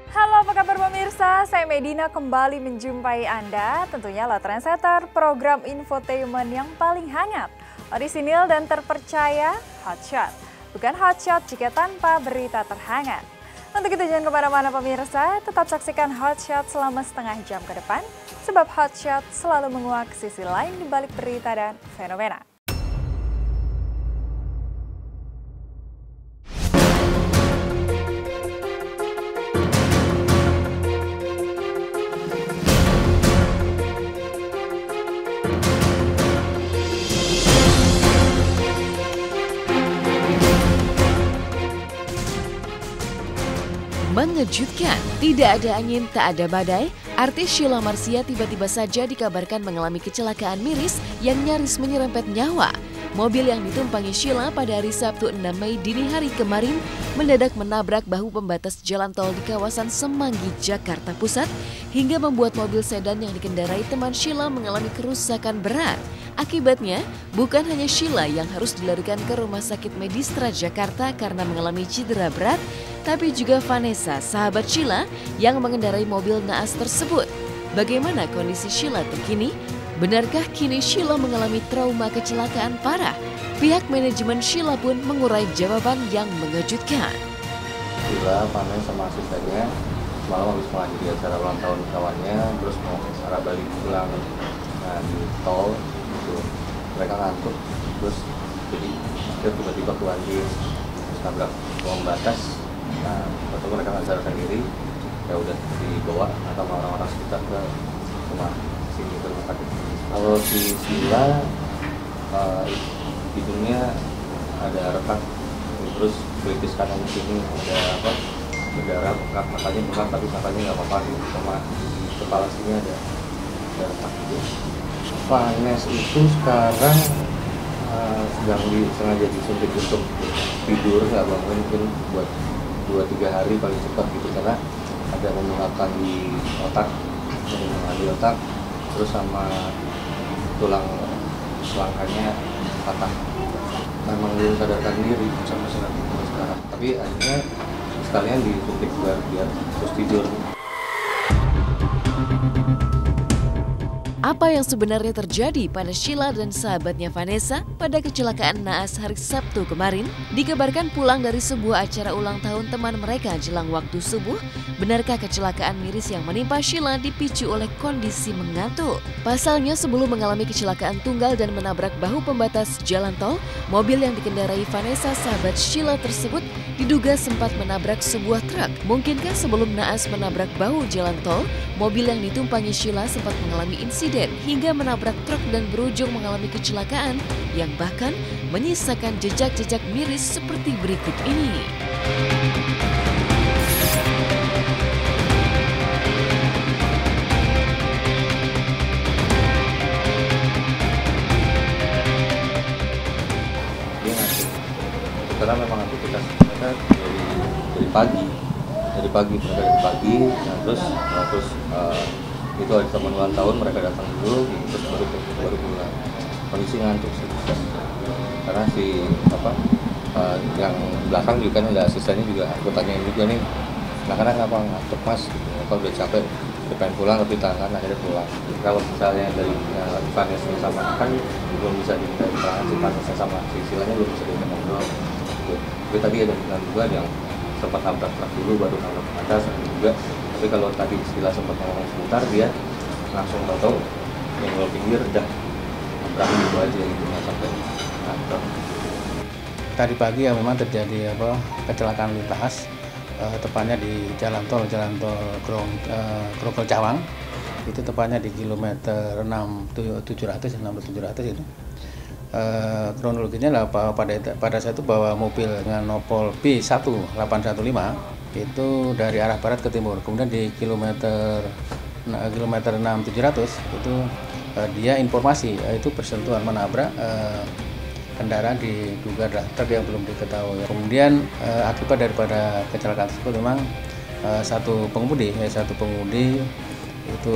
Halo, apa kabar pemirsa? Saya Medina kembali menjumpai Anda, tentunya lah Trendsetter, program infotainment yang paling hangat, orisinil dan terpercaya, Hotshot. Bukan Hotshot jika tanpa berita terhangat. Untuk itu jangan kemana-mana pemirsa, tetap saksikan Hotshot selama setengah jam ke depan, sebab Hotshot selalu menguak sisi lain di balik berita dan fenomena. Mengejutkan, tidak ada angin, tak ada badai, artis Sheila Marcia tiba-tiba saja dikabarkan mengalami kecelakaan miris yang nyaris menyerempet nyawa. Mobil yang ditumpangi Sheila pada hari Sabtu 6 Mei dini hari kemarin mendadak menabrak bahu pembatas jalan tol di kawasan Semanggi, Jakarta Pusat hingga membuat mobil sedan yang dikendarai teman Sheila mengalami kerusakan berat. Akibatnya, bukan hanya Sheila yang harus dilarikan ke Rumah Sakit Medistra Jakarta karena mengalami cedera berat, tapi juga Vanessa, sahabat Sheila yang mengendarai mobil naas tersebut. Bagaimana kondisi Sheila terkini? Benarkah kini Sheila mengalami trauma kecelakaan parah? Pihak manajemen Sheila pun mengurai jawaban yang mengejutkan. Sheila, Vanessa sama asistennya semalam habis menghadiri acara ulang tahun kawannya, terus mau ke arah balik pulang di tol. Mereka ngantuk, terus jadi dia tiba-tiba keluarin terus nabrak kolong batas. Nah, waktu mereka nggak sadarkan diri, ya udah dibawa sama orang-orang sekitar ke rumah sini, ke rumah sakit. Kalau si Sheila hidungnya ada retak, terus pelipis kanan sini ada berdarah, makanya bengkak, tapi makanya nggak apa-apa, sama di kepala sini ada retak juga. Vanessa itu sekarang sedang sengaja disuntik untuk tidur, nggak bangun, mungkin buat 2-3 hari paling cepat gitu, karena ada pembengkakan di otak, terus sama tulang selangkanya patah. Memang belum sadarkan diri sampai sekarang, tapi akhirnya sekalian disuntik biar terus tidur. Apa yang sebenarnya terjadi pada Sheila dan sahabatnya Vanessa pada kecelakaan naas hari Sabtu kemarin? Dikabarkan pulang dari sebuah acara ulang tahun teman mereka jelang waktu subuh. Benarkah kecelakaan miris yang menimpa Sheila dipicu oleh kondisi mengantuk? Pasalnya sebelum mengalami kecelakaan tunggal dan menabrak bahu pembatas jalan tol, mobil yang dikendarai Vanessa sahabat Sheila tersebut diduga sempat menabrak sebuah truk. Mungkinkah sebelum naas menabrak bahu jalan tol, mobil yang ditumpangi Sheila sempat mengalami insiden hingga menabrak truk dan berujung mengalami kecelakaan yang bahkan menyisakan jejak-jejak miris seperti berikut ini. Dia ngantuk, karena memang aktivitas mereka dari pagi mereka dari pagi, nah terus itu ada teman ulang tahun, mereka datang dulu, terus baru pulang. Kondisi ngantuk sih, karena si yang belakang juga kan ada asistennya juga, aku tanyain juga nih, anak-anak ngapa ngantuk mas, gitu. Udah capek, udah pengen pulang tapi tangan akhirnya pulang. Kalau misalnya dari Vanessa sama kan belum bisa diminta keterangan, si Vanessa sama si Sheila-nya belum bisa diminta ngobrol. Gitu. Tapi tadi ada bilang juga yang sempat nabrak truk dulu baru nabrak atas juga. Tapi kalau tadi Sheila sempat ngomong sebentar, dia langsung tahu yang pinggir udah nabrak gitu aja gitu, nggak sampai nabrak. Tadi pagi ya memang terjadi kecelakaan lintas, tepatnya di jalan tol Grogol Cawang, itu tepatnya di kilometer 700 itu. Kronologinya pada saat itu bahwa mobil dengan nopol B1815 itu dari arah barat ke timur, kemudian di kilometer 6700 itu dia informasi itu bersentuhan menabrak kendaraan diduga adalah truk yang belum diketahui. Kemudian akibat daripada kecelakaan tersebut memang satu pengemudi itu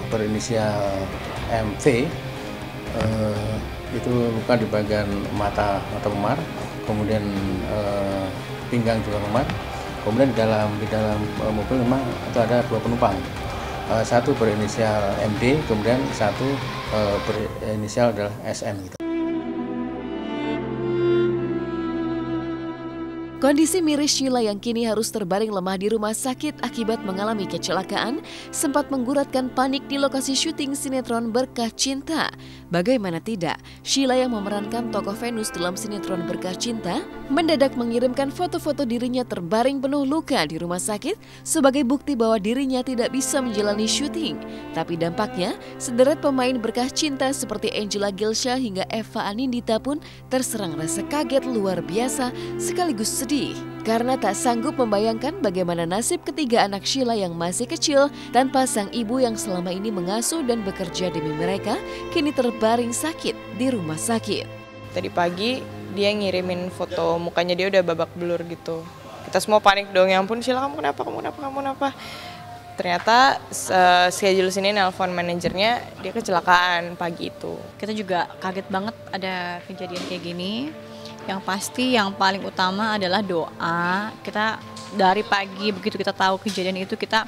berinisial MV itu luka di bagian mata memar, kemudian pinggang juga memar, Kemudian di dalam mobil memang itu ada 2 penumpang. Satu berinisial MD, kemudian satu berinisial adalah SN gitu. Kondisi miris Sheila yang kini harus terbaring lemah di rumah sakit akibat mengalami kecelakaan sempat mengguratkan panik di lokasi syuting sinetron Berkah Cinta. Bagaimana tidak, Sheila yang memerankan tokoh Venus dalam sinetron Berkah Cinta mendadak mengirimkan foto-foto dirinya terbaring penuh luka di rumah sakit sebagai bukti bahwa dirinya tidak bisa menjalani syuting. Tapi dampaknya, sederet pemain Berkah Cinta seperti Angela Gilsha hingga Eva Anindita pun terserang rasa kaget luar biasa sekaligus sedih karena tak sanggup membayangkan bagaimana nasib ketiga anak Sheila yang masih kecil tanpa sang ibu yang selama ini mengasuh dan bekerja demi mereka kini terbaring sakit di rumah sakit. Tadi pagi dia ngirimin foto mukanya, dia udah babak belur gitu. Kita semua panik dong, ya ampun Sheila kamu kenapa? Ternyata schedule sini nelpon manajernya, dia kecelakaan pagi itu. Kita juga kaget banget ada kejadian kayak gini. Yang pasti yang paling utama adalah doa. Kita dari pagi begitu kita tahu kejadian itu, kita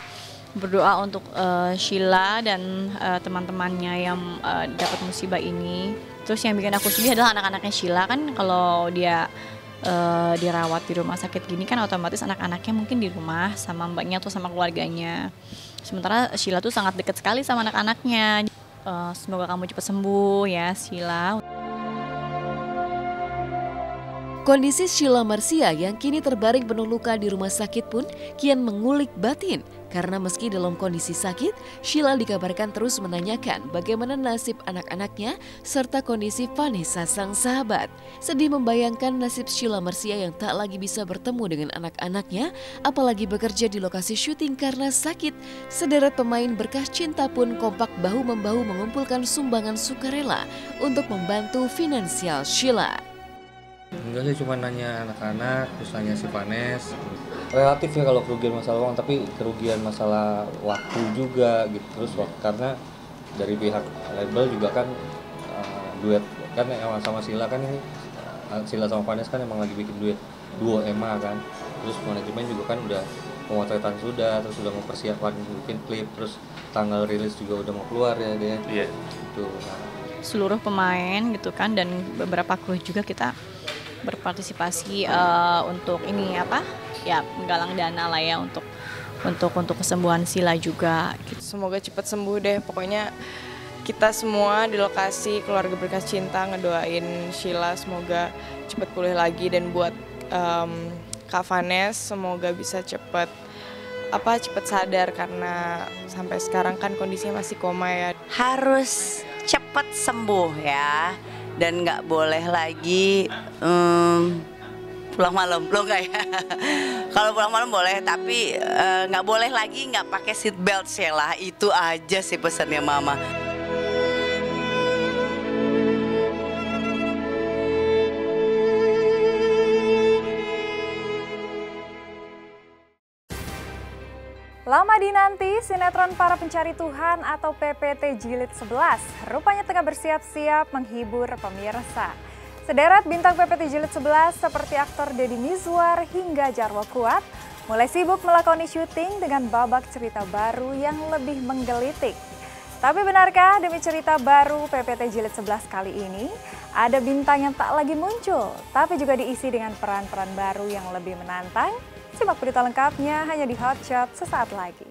berdoa untuk Sheila dan teman-temannya yang dapat musibah ini. Terus yang bikin aku sedih adalah anak-anaknya Sheila, kan kalau dia dirawat di rumah sakit gini kan otomatis anak-anaknya mungkin di rumah sama mbaknya atau sama keluarganya. Sementara Sheila tuh sangat dekat sekali sama anak-anaknya. Semoga kamu cepat sembuh ya Sheila. Kondisi Sheila Marcia yang kini terbaring penuh luka di rumah sakit pun kian mengulik batin. Karena meski dalam kondisi sakit, Sheila dikabarkan terus menanyakan bagaimana nasib anak-anaknya serta kondisi Vanessa sang sahabat. Sedih membayangkan nasib Sheila Marcia yang tak lagi bisa bertemu dengan anak-anaknya, apalagi bekerja di lokasi syuting karena sakit. Sederet pemain Berkah Cinta pun kompak bahu-membahu mengumpulkan sumbangan sukarela untuk membantu finansial Sheila. Enggak sih, cuma nanya anak-anak, terus nanya si Vanessa. Relatif ya kalau kerugian masalah uang, tapi kerugian masalah waktu juga gitu. Terus karena dari pihak label juga kan duet kan sama Sheila kan ini, Sheila sama Vanessa kan emang lagi bikin duo Emma kan. Terus manajemen juga kan udah pemotretan sudah, terus udah mempersiapkan bikin klip, terus tanggal rilis juga udah mau keluar ya dia. Iya. Gitu. Seluruh pemain gitu kan dan beberapa kru juga kita berpartisipasi untuk ini menggalang dana lah ya untuk kesembuhan Sheila juga. Semoga cepat sembuh deh, pokoknya kita semua di lokasi keluarga Berkah Cinta ngedoain Sheila semoga cepat pulih lagi, dan buat Kak Vanessa semoga bisa cepat sadar karena sampai sekarang kan kondisinya masih koma ya. Harus cepat sembuh ya. Dan nggak boleh lagi pulang malam, lo nggak ya? Kalau pulang malam boleh, tapi nggak boleh lagi nggak pakai seat belt Sheila. Itu aja sih pesannya Mama. Lama dinanti, sinetron Para Pencari Tuhan atau PPT Jilid 11 rupanya tengah bersiap-siap menghibur pemirsa. Sederet bintang PPT Jilid 11 seperti aktor Deddy Mizwar hingga Jarwo Kuat mulai sibuk melakoni syuting dengan babak cerita baru yang lebih menggelitik. Tapi benarkah demi cerita baru PPT Jilid 11 kali ini, ada bintang yang tak lagi muncul, tapi juga diisi dengan peran-peran baru yang lebih menantang? Simak berita lengkapnya hanya di Hot Shot sesaat lagi.